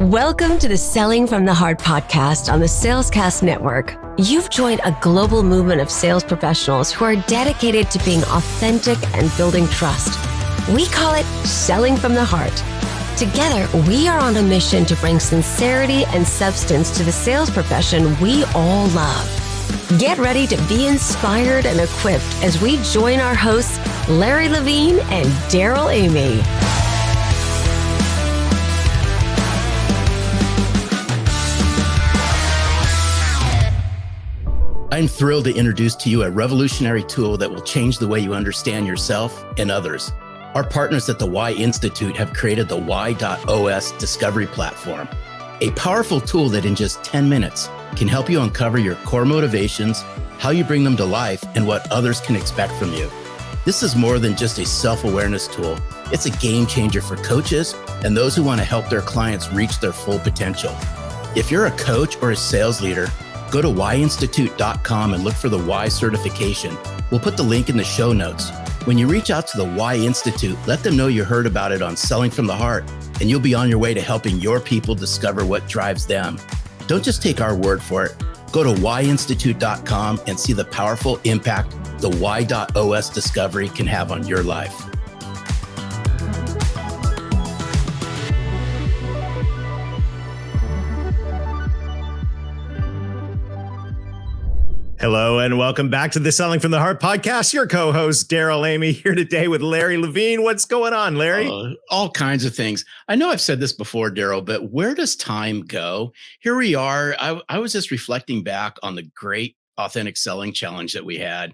Welcome to the Selling from the Heart podcast on the Salescast Network. You've joined a global movement of sales professionals who are dedicated to being authentic and building trust. We call it Selling from the Heart. Together, we are on a mission to bring sincerity and substance to the sales profession we all love. Get ready to be inspired and equipped as we join our hosts, Larry Levine and Darrell Amy. I'm thrilled to introduce to you a revolutionary tool that will change the way you understand yourself and others. Our partners at the Why Institute have created the Why.os Discovery Platform, a powerful tool that in just 10 minutes can help you uncover your core motivations, how you bring them to life, and what others can expect from you. This is more than just a self-awareness tool. It's a game changer for coaches and those who want to help their clients reach their full potential. If you're a coach or a sales leader, go to whyinstitute.com and look for the Why certification. We'll put the link in the show notes. When you reach out to the Why Institute, let them know you heard about it on Selling from the Heart, and you'll be on your way to helping your people discover what drives them. Don't just take our word for it. Go to whyinstitute.com and see the powerful impact the Why.os Discovery can have on your life. Hello and welcome back to the Selling from the Heart podcast. Your co-host, Darrell Amy, here today with Larry Levine. What's going on, Larry? All kinds of things. I know I've said this before, Darrell, but where does time go? Here we are. I was just reflecting back on the great Authentic Selling Challenge that we had.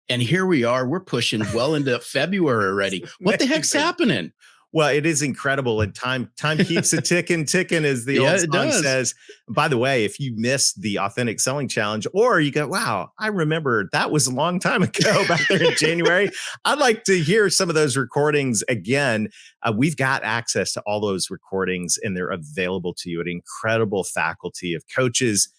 And here we are. We're pushing well into February already. What the heck's happening? Well, it is incredible, and time keeps a ticking, as the old song says. By the way, if you missed the Authentic Selling Challenge, or you go, wow, I remember that was a long time ago back there in January, I'd like to hear some of those recordings again. We've got access to all those recordings, and they're available to you. An incredible faculty of coaches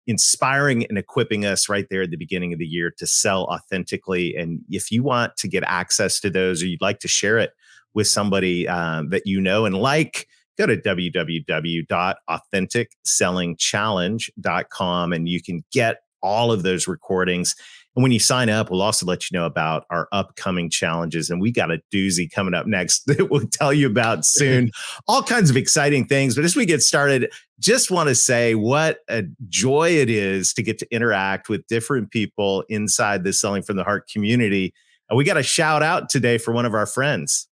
inspiring and equipping us right there at the beginning of the year to sell authentically. And if you want to get access to those, or you'd like to share it with somebody that you know and like, go to www.AuthenticSellingChallenge.com and you can get all of those recordings. And when you sign up, we'll also let you know about our upcoming challenges. And we got a doozy coming up next that we'll tell you about soon. All kinds of exciting things. But as we get started, just want to say what a joy it is to get to interact with different people inside the Selling from the Heart community. And we got a shout out today for one of our friends.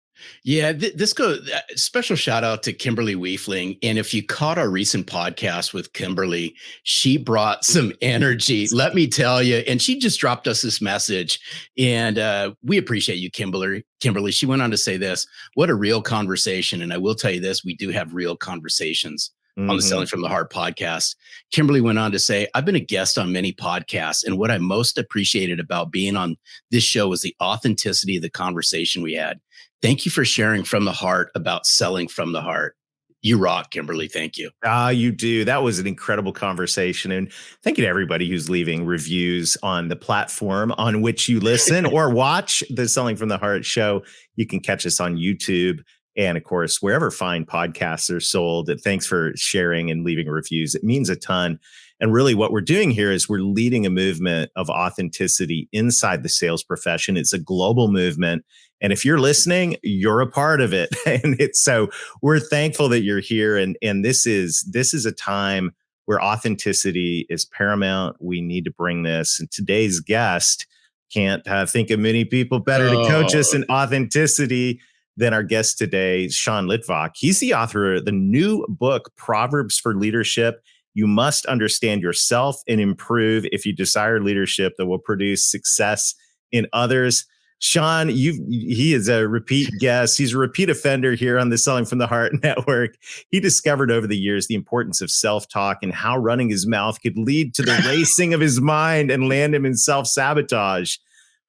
Yeah, this goes special shout out to Kimberly Weefling. And if you caught our recent podcast with Kimberly, she brought some energy, let me tell you. And she just dropped us this message. And we appreciate you, Kimberly. She went on to say this, what a real conversation. And I will tell you this, we do have real conversations on the Selling from the Heart podcast. Kimberly went on to say, I've been a guest on many podcasts, and what I most appreciated about being on this show was the authenticity of the conversation we had. Thank you for sharing from the heart about selling from the heart. You rock, Kimberly. Thank you. You do. That was an incredible conversation. And thank you to everybody who's leaving reviews on the platform on which you listen or watch the Selling from the Heart show. You can catch us on YouTube. And of course, wherever fine podcasts are sold. Thanks for sharing and leaving reviews. It means a ton. And really what we're doing here is we're leading a movement of authenticity inside the sales profession. It's a global movement. And if you're listening, you're a part of it. And so we're thankful that you're here. And this is a time where authenticity is paramount. We need to bring this. And today's guest, can't think of many people better to coach us in authenticity than our guest today, Sean Litvak. He's the author of the new book, Proverbs For Leadership. You must understand yourself and improve if you desire leadership that will produce success in others. Sean, he is a repeat guest. He's a repeat offender here on the Selling from the Heart Network. He discovered over the years the importance of self-talk and how running his mouth could lead to the racing of his mind and land him in self-sabotage.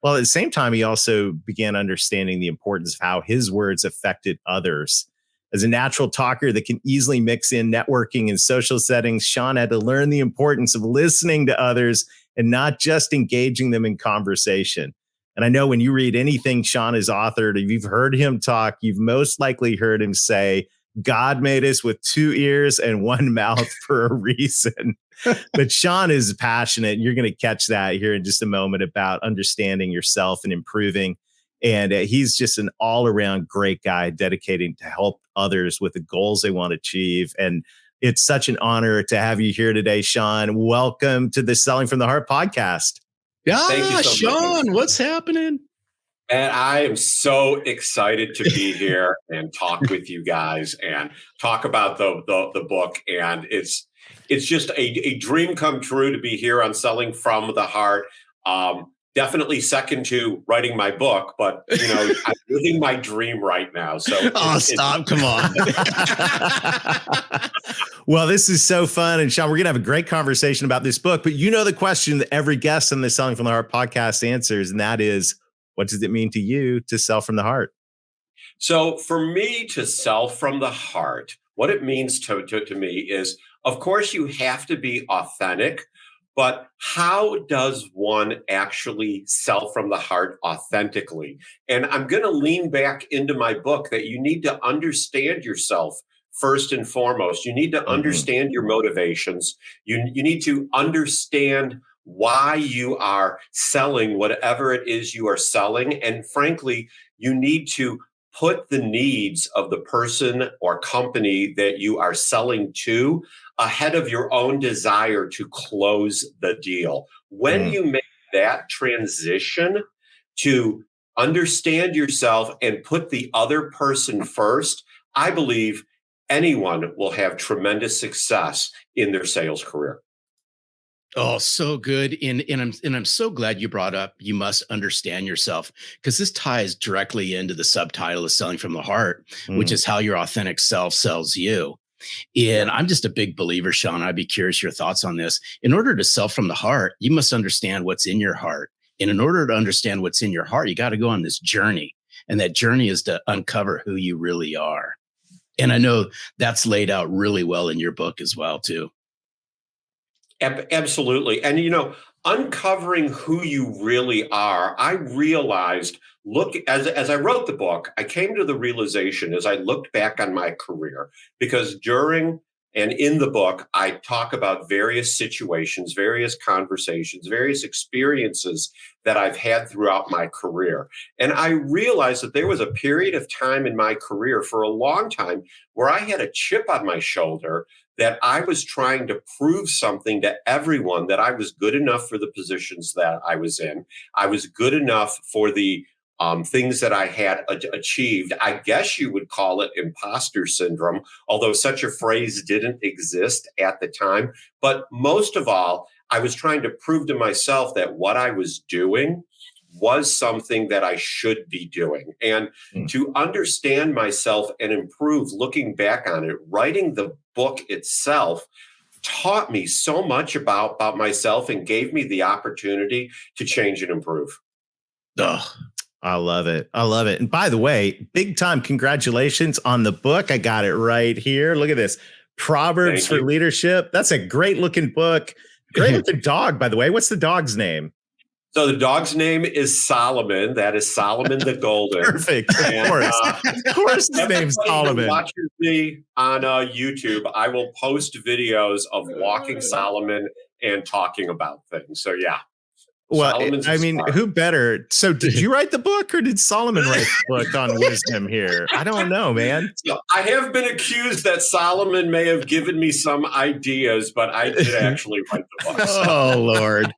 Well, at the same time, he also began understanding the importance of how his words affected others. As a natural talker that can easily mix in networking and social settings, Sean had to learn the importance of listening to others and not just engaging them in conversation. And I know when you read anything Sean has authored, if you've heard him talk, you've most likely heard him say God made us with 2 ears and 1 mouth for a reason. But Sean is passionate. You're going to catch that here in just a moment about understanding yourself and improving. And he's just an all around great guy dedicated to help others with the goals they want to achieve. And it's such an honor to have you here today, Sean. Welcome to the Selling from the Heart podcast. Thank you so Sean, much. what's happening? And I am so excited to be here and talk with you guys and talk about the book. And it's just a dream come true to be here on Selling from the Heart. Definitely second to writing my book, but I'm living my dream right now. So stop! Come on. Well, this is so fun. And Sean, we're going to have a great conversation about this book. But you know the question that every guest on the Selling from the Heart podcast answers, and that is, what does it mean to you to sell from the heart? So for me to sell from the heart, what it means to me is, of course, you have to be authentic. But how does one actually sell from the heart authentically? And I'm going to lean back into my book that you need to understand yourself first and foremost. You need to understand your motivations. You need to understand why you are selling whatever it is you are selling. And frankly, you need to put the needs of the person or company that you are selling to ahead of your own desire to close the deal. When you make that transition to understand yourself and put the other person first, I believe anyone will have tremendous success in their sales career. Oh, so good. And I'm so glad you brought up, you must understand yourself, because this ties directly into the subtitle of Selling from the Heart, which is how your authentic self sells you. And I'm just a big believer, Sean. I'd be curious your thoughts on this. In order to sell from the heart, you must understand what's in your heart. And in order to understand what's in your heart, you got to go on this journey. And that journey is to uncover who you really are. And I know that's laid out really well in your book as well, too. Absolutely. And, uncovering who you really are, I realized, as I wrote the book, I came to the realization as I looked back on my career, because during and in the book, I talk about various situations, various conversations, various experiences that I've had throughout my career. And I realized that there was a period of time in my career for a long time where I had a chip on my shoulder that I was trying to prove something to everyone, that I was good enough for the positions that I was in. I was good enough for the things that I had achieved. I guess you would call it imposter syndrome, although such a phrase didn't exist at the time. But most of all, I was trying to prove to myself that what I was doing was something that I should be doing. And to understand myself and improve, looking back on it, writing the book itself taught me so much about myself and gave me the opportunity to change and improve. I love it. I love it. And by the way, big time congratulations on the book. I got it right here. Look at this. Proverbs for Leadership. That's a great looking book. Great looking dog, by the way. What's the dog's name? So the dog's name is Solomon. That is Solomon the Golden. Perfect. Of course his name's Solomon. Watches me on YouTube. I will post videos of walking Solomon and talking about things. So yeah. Well, I mean, who better? So did you write the book or did Solomon write the book on wisdom here? I don't know, man. So I have been accused that Solomon may have given me some ideas, but I did actually write the book. Oh, Lord.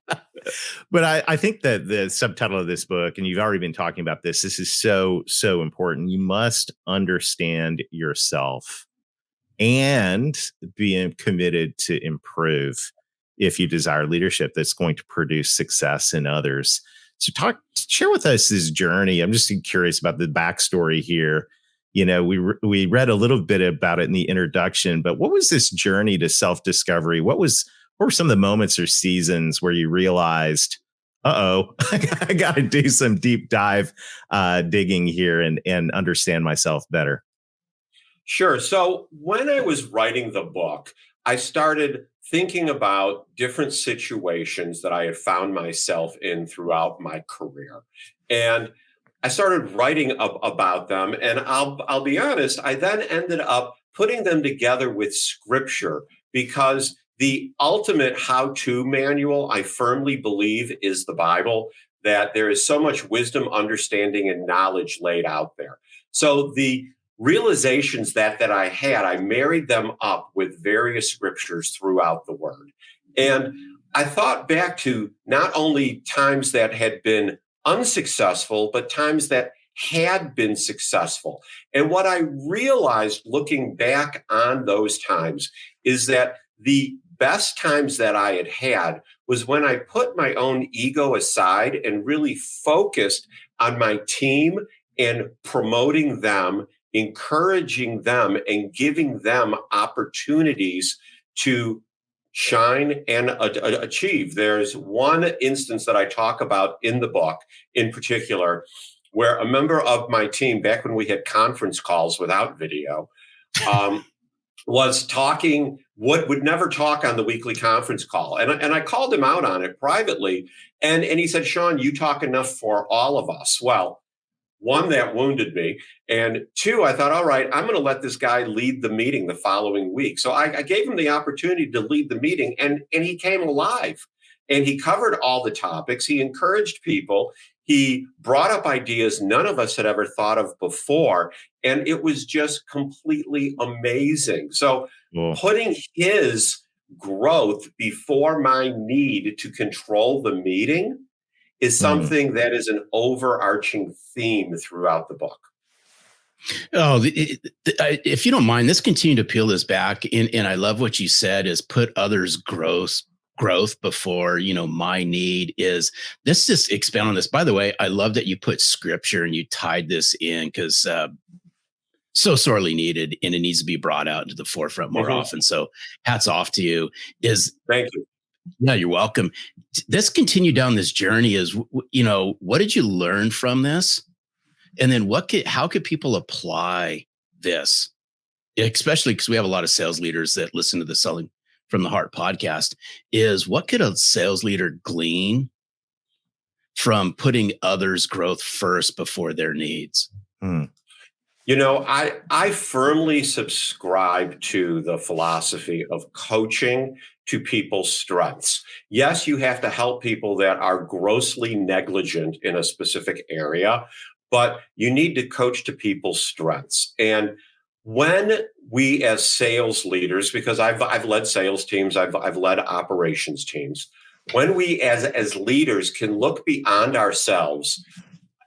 But I think that the subtitle of this book, and you've already been talking about this is so, so important. You must understand yourself and be committed to improve if you desire leadership that's going to produce success in others. So share with us this journey. I'm just curious about the backstory here. We read a little bit about it in the introduction, but what was this journey to self-discovery? What were some of the moments or seasons where you realized, I got to do some deep dive digging here and understand myself better? Sure. So when I was writing the book, I started thinking about different situations that I had found myself in throughout my career. And I started writing about them. And I'll be honest, I then ended up putting them together with scripture, because the ultimate how-to manual, I firmly believe, is the Bible, that there is so much wisdom, understanding, and knowledge laid out there. So the realizations that I had, I married them up with various scriptures throughout the Word. And I thought back to not only times that had been unsuccessful, but times that had been successful. And what I realized looking back on those times is that the best times that I had had was when I put my own ego aside and really focused on my team and promoting them, encouraging them, and giving them opportunities to shine and achieve. There's one instance that I talk about in the book in particular, where a member of my team, back when we had conference calls without video, was talking, would never talk on the weekly conference call. And I called him out on it privately. And he said, Sean, you talk enough for all of us. Well, one, that wounded me. And two, I thought, all right, I'm going to let this guy lead the meeting the following week. So I gave him the opportunity to lead the meeting, and he came alive. And he covered all the topics. He encouraged people. He brought up ideas none of us had ever thought of before. And it was just completely amazing. So putting his growth before my need to control the meeting is something that is an overarching theme throughout the book. Oh, if you don't mind, let's continue to peel this back. And I love what you said is put others' growth before, my need is. Let's just expand on this. By the way, I love that you put scripture and you tied this in, because so sorely needed, and it needs to be brought out into the forefront more often. So hats off to you. Thank you. Yeah, you're welcome. Let's continue down this journey. What did you learn from this? And then how could people apply this? Especially because we have a lot of sales leaders that listen to the Selling from the Heart podcast. Is what could a sales leader glean from putting others' growth first before their needs? I firmly subscribe to the philosophy of coaching to people's strengths. Yes, you have to help people that are grossly negligent in a specific area, but you need to coach to people's strengths. And when we as sales leaders, because I've led sales teams, I've led operations teams, when we as leaders can look beyond ourselves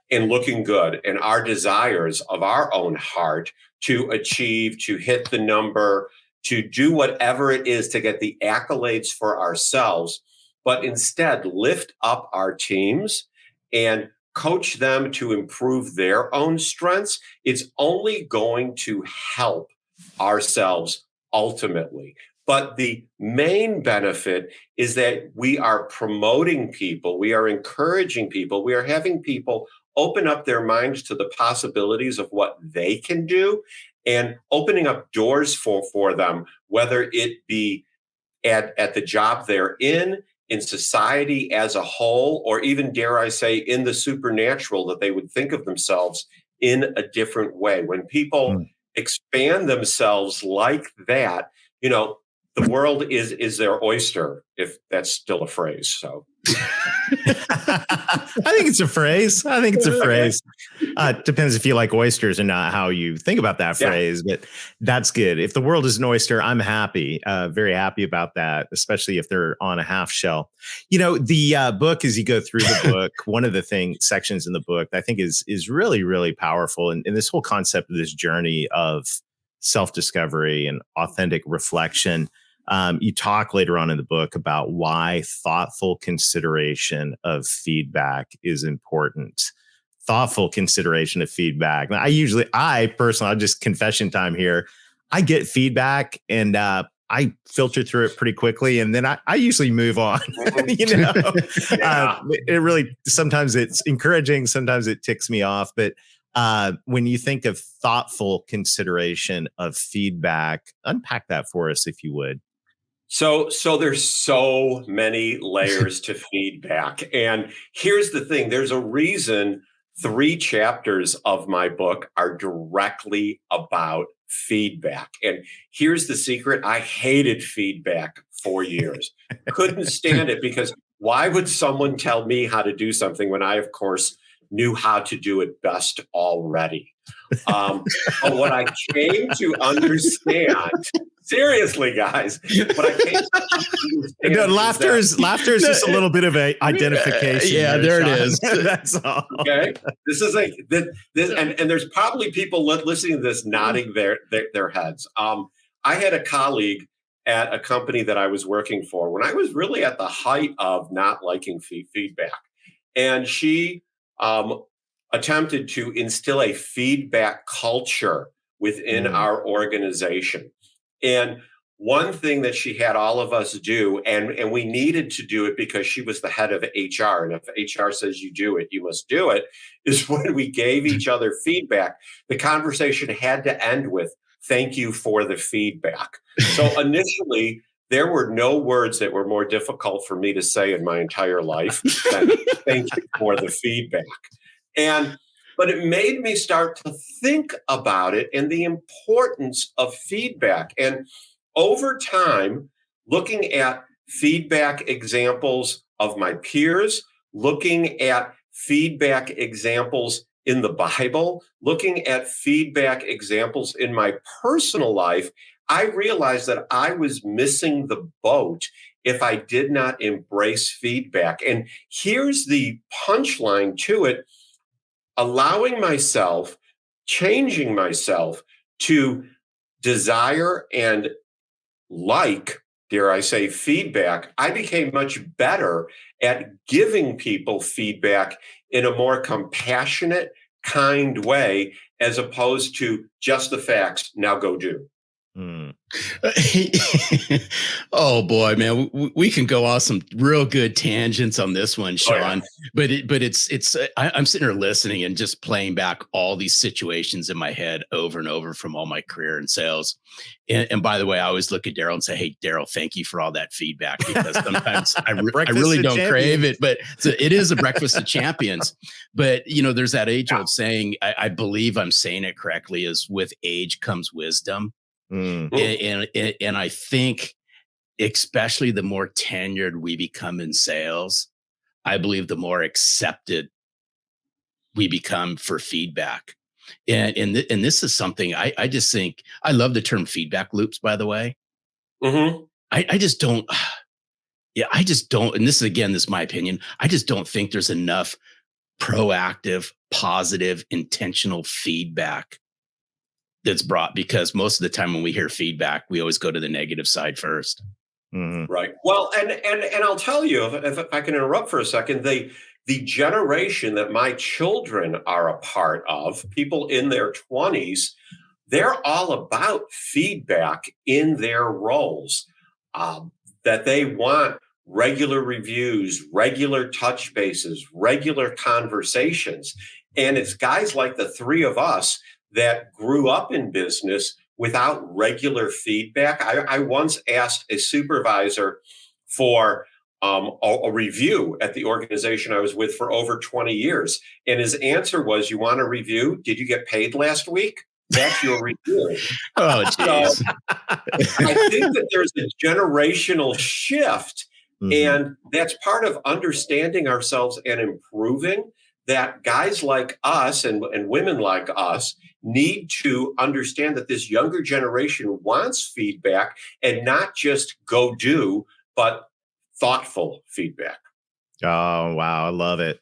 and looking good and our desires of our own heart to achieve, to hit the number, to do whatever it is to get the accolades for ourselves, but instead lift up our teams and coach them to improve their own strengths, it's only going to help ourselves ultimately. But the main benefit is that we are promoting people, we are encouraging people, we are having people open up their minds to the possibilities of what they can do, and opening up doors for them, whether it be at the job they're in society as a whole, or even, dare I say, in the supernatural, that they would think of themselves in a different way. When people expand themselves like that, the world is their oyster, if that's still a phrase. So I think it's a phrase. Depends if you like oysters or not, how you think about that phrase, but that's good. If the world is an oyster, I'm happy, very happy about that, especially if they're on a half shell. The book, as you go through the book, one of the sections in the book that I think is really, really powerful. And this whole concept of this journey of self-discovery and authentic reflection. You talk later on in the book about why thoughtful consideration of feedback is important. Thoughtful consideration of feedback. Now, I personally, I'll just confession time here. I get feedback and I filter through it pretty quickly, and then I usually move on. It really, sometimes it's encouraging, sometimes it ticks me off. But when you think of thoughtful consideration of feedback, unpack that for us, if you would. So there's so many layers to feedback. And here's the thing. There's a reason 3 chapters of my book are directly about feedback. And here's the secret. I hated feedback for years. Couldn't stand it, because why would someone tell me how to do something when I, of course, knew how to do it best already? But what I came to understand, seriously, guys, what I came to understand laughter is just a little bit of a identification. Yeah, there it is. That's all. Okay, this is and there's probably people listening to this nodding their heads. I had a colleague at a company that I was working for when I was really at the height of not liking feedback, and she attempted to instill a feedback culture within our organization. And one thing that she had all of us do, and we needed to do it because she was the head of HR, and if HR says you do it, you must do it, is when we gave each other feedback, the conversation had to end with, "Thank you for the feedback." So initially, there were no words that were more difficult for me to say in my entire life than "thank you for the feedback." But it made me start to think about it and the importance of feedback. And over time, looking at feedback examples of my peers, looking at feedback examples in the Bible, looking at feedback examples in my personal life, I realized that I was missing the boat if I did not embrace feedback. And here's the punchline to it: allowing myself, changing myself to desire and dare I say, feedback. I became much better at giving people feedback in a more compassionate, kind way, as opposed to just the facts, now go do. Oh boy, man, we can go off some real good tangents on this one, Sean. Oh, yeah. But I'm sitting here listening and just playing back all these situations in my head over and over from all my career in sales. And by the way, I always look at Darrell and say, "Hey, Darrell, thank you for all that feedback," because sometimes I really don't crave it, but it is a breakfast of champions. But there's that age-old saying, I believe I'm saying it correctly, is with age comes wisdom. And I think, especially the more tenured we become in sales, I believe the more accepted we become for feedback. And this is something I just think, I love the term feedback loops, by the way. Mm-hmm. I just don't. And this is my opinion. I just don't think there's enough proactive, positive, intentional feedback that's brought, because most of the time when we hear feedback, we always go to the negative side first. Mm-hmm. Right. Well, and I'll tell you, if I can interrupt for a second, the generation that my children are a part of, people in their 20s, they're all about feedback in their roles, that they want regular reviews, regular touch bases, regular conversations. And it's guys like the three of us that grew up in business without regular feedback. I once asked a supervisor for a review at the organization I was with for over 20 years. And his answer was, "You want a review? Did you get paid last week? That's your review." Oh, geez. So I think that there's a generational shift. Mm-hmm. And that's part of understanding ourselves and improving, that guys like us and women like us need to understand that this younger generation wants feedback, and not just go do, but thoughtful feedback. Oh, wow. I love it.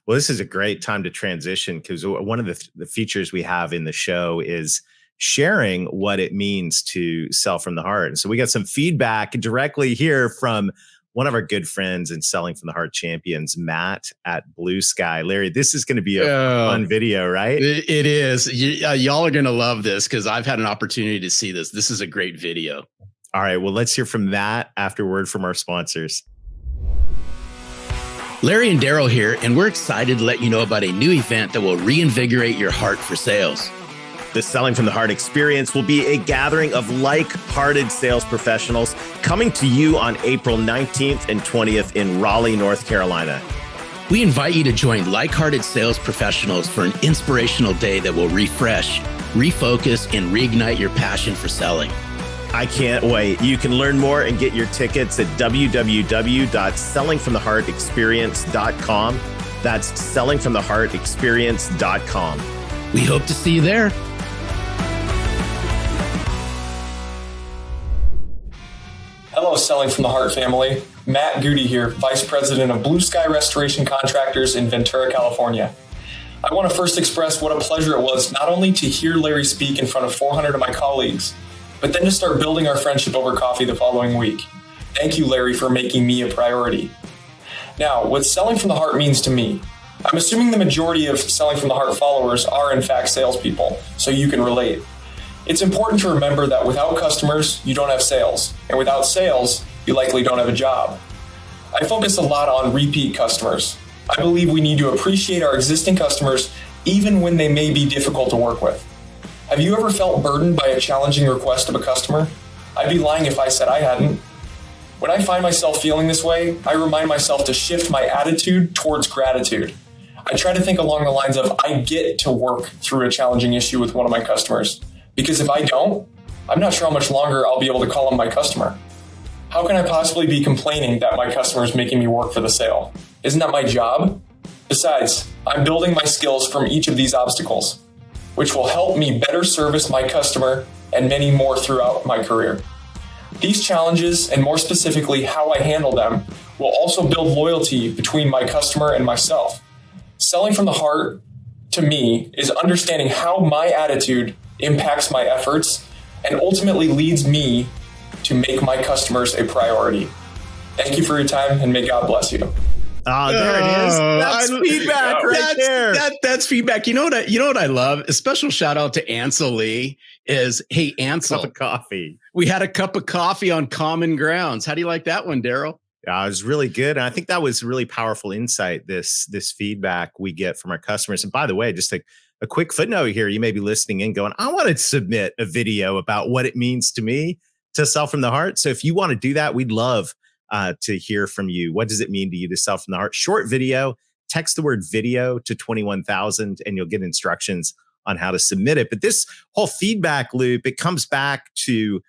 Well, this is a great time to transition, because one of the features we have in the show is sharing what it means to sell from the heart. And so we got some feedback directly here from one of our good friends and Selling from the Heart champions, Matt at Blue Sky. Larry, this is going to be a fun video, right? It is. Y'all are going to love this, because I've had an opportunity to see this. This is a great video. All right. Well, let's hear from that after word from our sponsors. Larry and Darrell here, and we're excited to let you know about a new event that will reinvigorate your heart for sales. The Selling from the Heart experience will be a gathering of like-hearted sales professionals coming to you on April 19th and 20th in Raleigh, North Carolina. We invite you to join like-hearted sales professionals for an inspirational day that will refresh, refocus, and reignite your passion for selling. I can't wait. You can learn more and get your tickets at www.sellingfromtheheartexperience.com. That's sellingfromtheheartexperience.com. We hope to see you there. Hello, Selling from the Heart family. Matt Goudy here, Vice President of Blue Sky Restoration Contractors in Ventura, California. I want to first express what a pleasure it was not only to hear Larry speak in front of 400 of my colleagues, but then to start building our friendship over coffee the following week. Thank you, Larry, for making me a priority. Now, what Selling from the Heart means to me, I'm assuming the majority of Selling from the Heart followers are in fact salespeople, so you can relate. It's important to remember that without customers, you don't have sales, and without sales, you likely don't have a job. I focus a lot on repeat customers. I believe we need to appreciate our existing customers even when they may be difficult to work with. Have you ever felt burdened by a challenging request of a customer? I'd be lying if I said I hadn't. When I find myself feeling this way, I remind myself to shift my attitude towards gratitude. I try to think along the lines of, I get to work through a challenging issue with one of my customers. Because if I don't, I'm not sure how much longer I'll be able to call them my customer. How can I possibly be complaining that my customer is making me work for the sale? Isn't that my job? Besides, I'm building my skills from each of these obstacles, which will help me better service my customer and many more throughout my career. These challenges, and more specifically how I handle them, will also build loyalty between my customer and myself. Selling from the heart, to me, is understanding how my attitude impacts my efforts and ultimately leads me to make my customers a priority. Thank you for your time, and may God bless you. Oh, there it is. That's feedback right there. That's feedback. You know what I love? A special shout out to Ansel Lee is, hey, Ansel. Cup of coffee. We had a cup of coffee on common grounds. How do you like that one, Darrell? Yeah, it was really good. And I think that was really powerful insight, this feedback we get from our customers. And by the way, just a quick footnote here, you may be listening in going, I want to submit a video about what it means to me to sell from the heart. So if you want to do that, we'd love to hear from you. What does it mean to you to sell from the heart? Short video, text the word video to 21,000 and you'll get instructions on how to submit it. But this whole feedback loop, it comes back to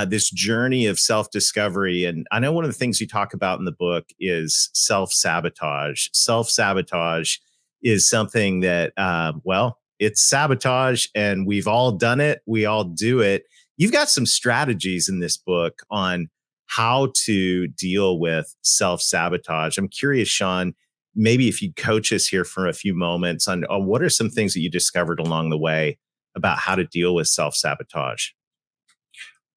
this journey of self-discovery. And I know one of the things you talk about in the book is self-sabotage. Self-sabotage is something that, it's sabotage and we've all done it. We all do it. You've got some strategies in this book on how to deal with self-sabotage. I'm curious, Sean, maybe if you'd coach us here for a few moments on what are some things that you discovered along the way about how to deal with self-sabotage?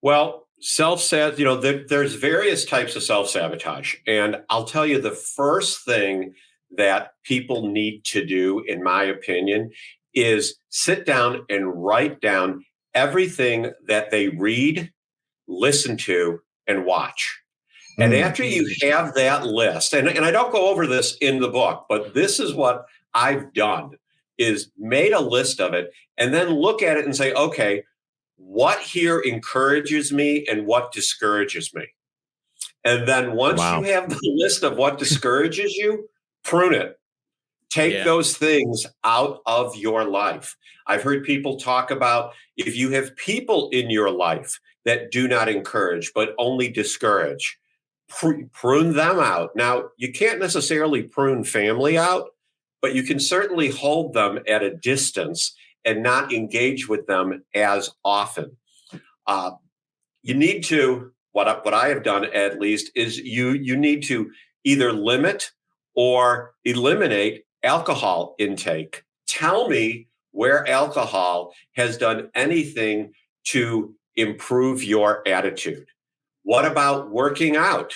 Well, there's various types of self-sabotage. And I'll tell you, the first thing that people need to do, in my opinion, is sit down and write down everything that they read, listen to, and watch. And after you have that list, and I don't go over this in the book, but this is what I've done, is made a list of it and then look at it and say, okay, what here encourages me and what discourages me? And then once you have the list of what discourages you, prune it. Take those things out of your life. I've heard people talk about if you have people in your life that do not encourage, but only discourage, prune them out. Now, you can't necessarily prune family out, but you can certainly hold them at a distance and not engage with them as often. You need to, what I have done at least, is you need to either limit or eliminate alcohol intake. Tell me where alcohol has done anything to improve your attitude. What about working out?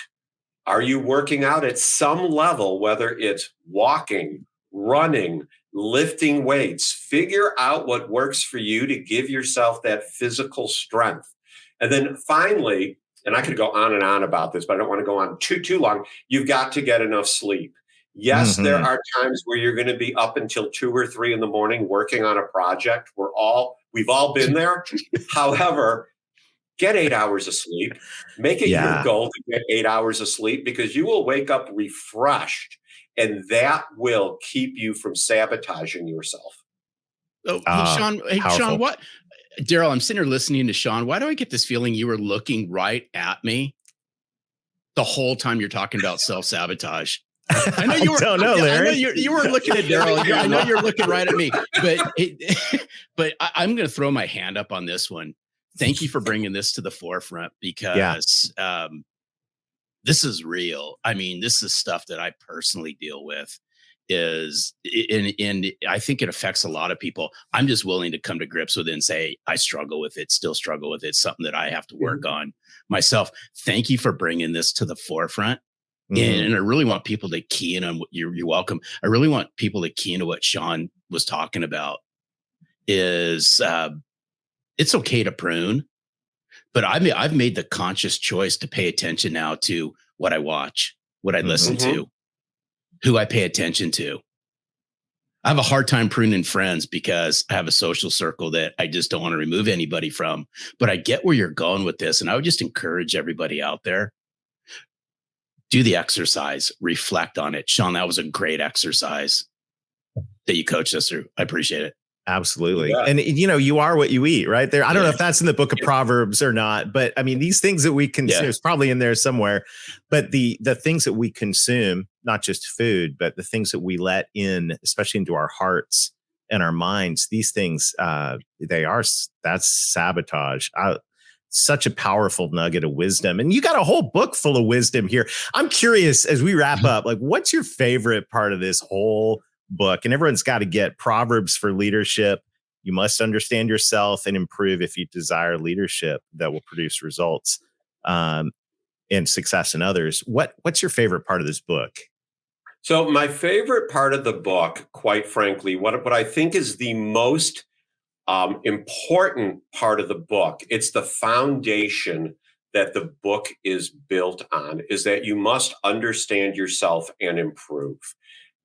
Are you working out at some level, whether it's walking, running, lifting weights? Figure out what works for you to give yourself that physical strength. And then finally, and I could go on and on about this, but I don't want to go on too long, you've got to get enough sleep. Yes, there are times where you're going to be up until 2 or 3 in the morning working on a project. We've all been there. However, get 8 hours of sleep. Make it your goal to get 8 hours of sleep, because you will wake up refreshed And that will keep you from sabotaging yourself. Oh, hey, Powerful. Sean, what? Darrell, I'm sitting here listening to Sean. Why do I get this feeling you were looking right at me the whole time you're talking about self-sabotage? I know you were. Don't know, Larry. I know you weren't looking at Darrell. I know you're looking right at me. But I'm going to throw my hand up on this one. Thank you for bringing this to the forefront, because this is real. I mean, this is stuff that I personally deal with. And I think it affects a lot of people. I'm just willing to come to grips with it and say, I struggle with it, still struggle with it. Something that I have to work on myself. Thank you for bringing this to the forefront. And I really want people to key in on what you're welcome. I really want people to key into what Sean was talking about is it's okay to prune, but I've made the conscious choice to pay attention now to what I watch, what I listen to, who I pay attention to. I have a hard time pruning friends because I have a social circle that I just don't want to remove anybody from, but I get where you're going with this. And I would just encourage everybody out there, do the exercise, reflect on it. Sean, that was a great exercise that you coached us through. I appreciate it. Absolutely. Yeah. And you are what you eat, right there. I don't know if that's in the book of Proverbs or not, but I mean, these things that we consume, it's probably in there somewhere, but the things that we consume, not just food, but the things that we let in, especially into our hearts and our minds, these things, that's sabotage. Such a powerful nugget of wisdom. And you got a whole book full of wisdom here. I'm curious, as we wrap up, like, what's your favorite part of this whole book? And everyone's got to get Proverbs for Leadership. You must understand yourself and improve if you desire leadership that will produce results and success in others. What's your favorite part of this book? So my favorite part of the book, quite frankly, what I think is the most important part of the book, it's the foundation that the book is built on, is that you must understand yourself and improve.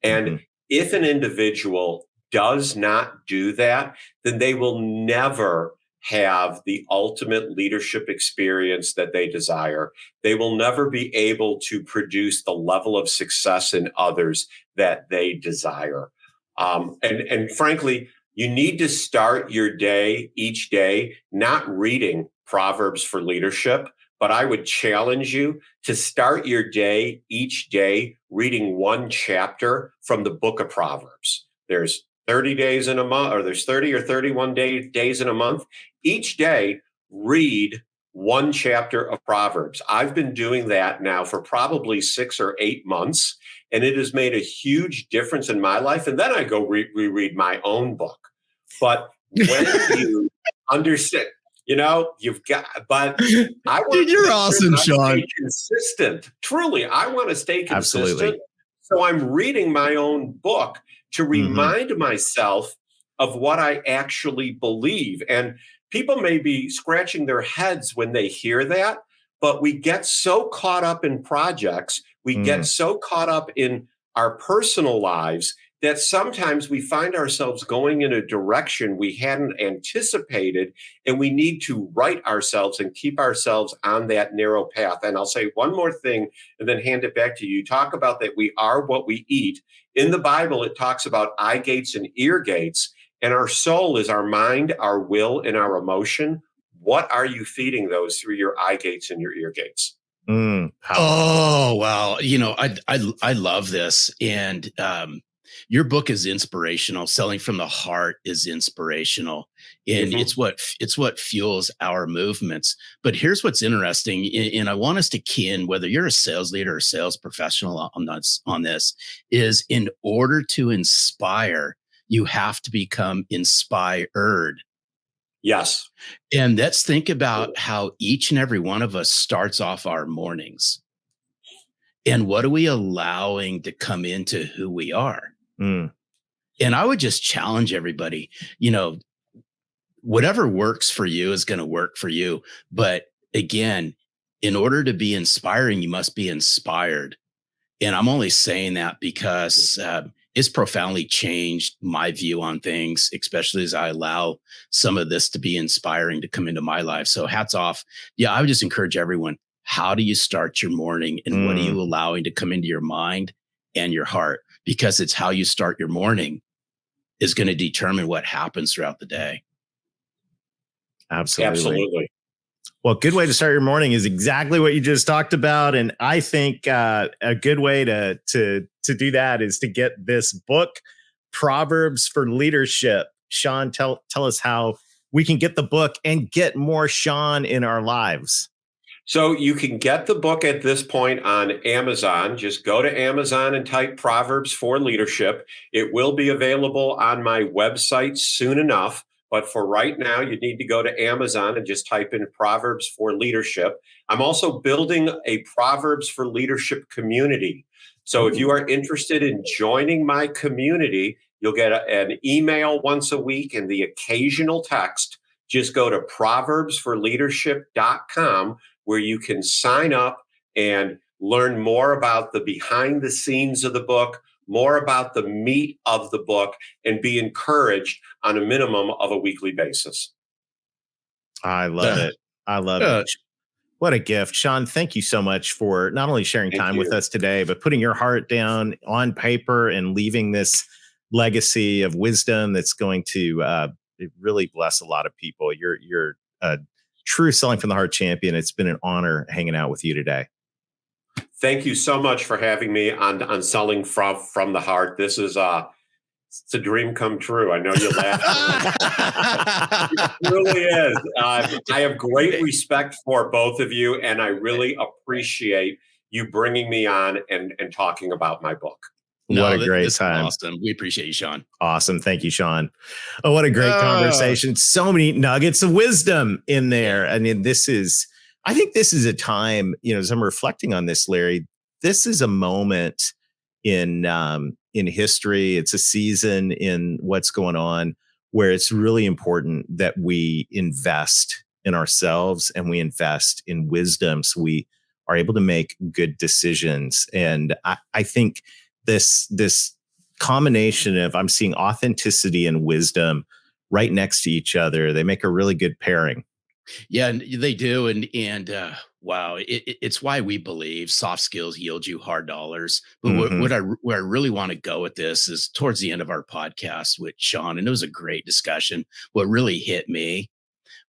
And if an individual does not do that, then they will never have the ultimate leadership experience that they desire. They will never be able to produce the level of success in others that they desire. And frankly, you need to start your day, each day, not reading Proverbs for Leadership, but I would challenge you to start your day, each day, reading one chapter from the book of Proverbs. There's 30 days in a month, or there's 30 or 31 days in a month. Each day, read one chapter of Proverbs. I've been doing that now for probably 6 or 8 months, and it has made a huge difference in my life. And then I go reread my own book. But when you understand, you've got, but I want Dude, you're awesome, Sean. Stay consistent. Truly, I want to stay consistent. Absolutely. So I'm reading my own book to remind myself of what I actually believe. And people may be scratching their heads when they hear that, but we get so caught up in projects, we get so caught up in our personal lives that sometimes we find ourselves going in a direction we hadn't anticipated, and we need to right ourselves and keep ourselves on that narrow path. And I'll say one more thing and then hand it back to you. You talk about that we are what we eat. In the Bible, it talks about eye gates and ear gates, and our soul is our mind, our will, and our emotion. What are you feeding those through your eye gates and your ear gates? Oh, wow. I love this. And your book is inspirational. Selling from the Heart is inspirational. And it's what fuels our movements. But here's what's interesting. And I want us to key in, whether you're a sales leader or sales professional on this, is in order to inspire, you have to become inspired. Yes. And let's think about how each and every one of us starts off our mornings. And what are we allowing to come into who we are? And I would just challenge everybody, whatever works for you is going to work for you. But again, in order to be inspiring, you must be inspired. And I'm only saying that because it's profoundly changed my view on things, especially as I allow some of this to be inspiring to come into my life. So hats off. Yeah, I would just encourage everyone. How do you start your morning, and what are you allowing to come into your mind and your heart, because it's how you start your morning is going to determine what happens throughout the day. Absolutely. Absolutely. Well, a good way to start your morning is exactly what you just talked about. And I think a good way to do that is to get this book, Proverbs for Leadership. Sean, tell us how we can get the book and get more Sean in our lives. So you can get the book at this point on Amazon. Just go to Amazon and type Proverbs for Leadership. It will be available on my website soon enough. But for right now, you need to go to Amazon and just type in Proverbs for Leadership. I'm also building a Proverbs for Leadership community. So if you are interested in joining my community, you'll get an email once a week and the occasional text. Just go to proverbsforleadership.com, where you can sign up and learn more about the behind the scenes of the book, more about the meat of the book, and be encouraged on a minimum of a weekly basis. I love it. I love it. What a gift. Sean, thank you so much for not only sharing time with us today, but putting your heart down on paper and leaving this legacy of wisdom that's going to really bless a lot of people. You're a true Selling from the Heart champion. It's been an honor hanging out with you today. Thank you so much for having me on Selling from the Heart. This is it's a dream come true. I know you laugh. It really is. I have great respect for both of you, and I really appreciate you bringing me on and talking about my book. What a great time. Awesome. We appreciate you, Sean. Awesome. Thank you, Sean. Oh, what a great conversation. So many nuggets of wisdom in there. I mean, I think this is a time, as I'm reflecting on this, Larry, this is a moment in history. It's a season in what's going on where it's really important that we invest in ourselves and we invest in wisdom so we are able to make good decisions. And I think this combination of, I'm seeing authenticity and wisdom right next to each other. They make a really good pairing. Yeah, they do. And wow, it's why we believe soft skills yield you hard dollars. But where I really want to go with this is towards the end of our podcast with Sean, and it was a great discussion. What really hit me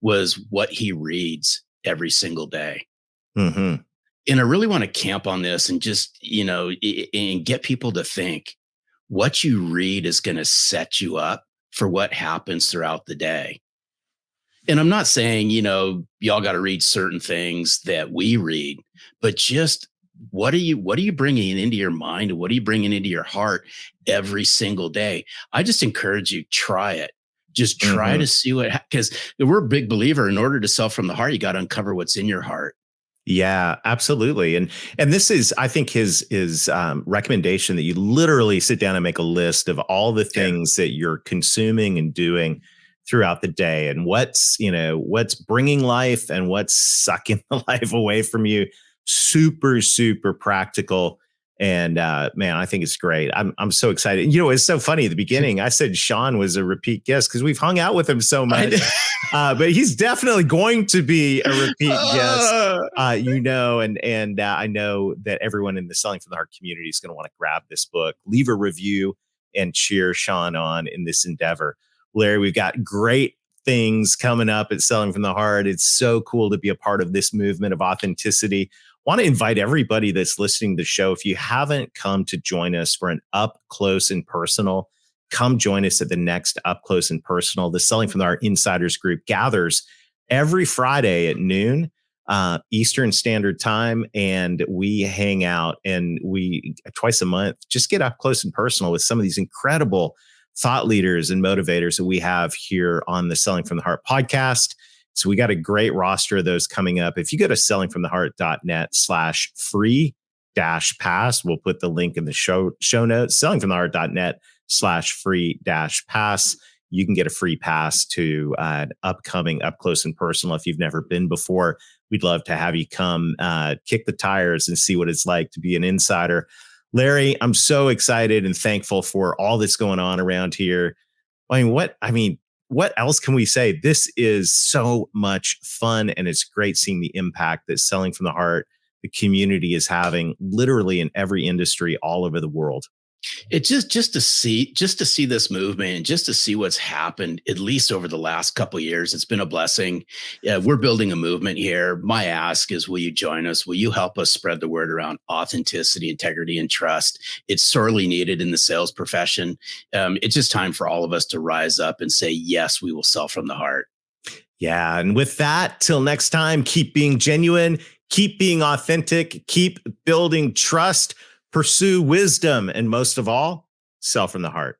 was what he reads every single day. Mm-hmm. And I really want to camp on this and just, and get people to think what you read is going to set you up for what happens throughout the day. And I'm not saying, y'all got to read certain things that we read, but just what are you bringing into your mind and what are you bringing into your heart every single day? I just encourage you, try it. Just try to see because we're a big believer. In order to sell from the heart, you got to uncover what's in your heart. Yeah, absolutely. And this is, I think, his recommendation that you literally sit down and make a list of all the things that you're consuming and doing throughout the day and what's bringing life and what's sucking the life away from you. Super, super practical. And man, I think it's great. I'm so excited. It's so funny. At the beginning, I said Sean was a repeat guest because we've hung out with him so much. But he's definitely going to be a repeat guest. And I know that everyone in the Selling from the Heart community is going to want to grab this book, leave a review, and cheer Sean on in this endeavor. Larry, we've got great things coming up at Selling from the Heart. It's so cool to be a part of this movement of authenticity. Want to invite everybody that's listening to the show, if you haven't come to join us for an up close and personal, come join us at the next up close and personal. The Selling from the Heart Insiders Group gathers every Friday at noon Eastern Standard Time, and we hang out and we twice a month just get up close and personal with some of these incredible thought leaders and motivators that we have here on the Selling from the Heart podcast. So we got a great roster of those coming up. If you go to sellingfromtheheart.net/free-pass, we'll put the link in the show notes, sellingfromtheheart.net/free-pass. You can get a free pass to an upcoming Up Close and Personal. If you've never been before, we'd love to have you come kick the tires and see what it's like to be an insider. Larry, I'm so excited and thankful for all that's going on around here. What else can we say? This is so much fun, and it's great seeing the impact that Selling from the Heart the community is having literally in every industry all over the world. It's just to see this movement and just to see what's happened, at least over the last couple of years. It's been a blessing. We're building a movement here. My ask is, will you join us? Will you help us spread the word around authenticity, integrity, and trust? It's sorely needed in the sales profession. It's just time for all of us to rise up and say, yes, we will sell from the heart. Yeah. And with that, till next time, keep being genuine, keep being authentic, keep building trust, pursue wisdom, and most of all, sell from the heart.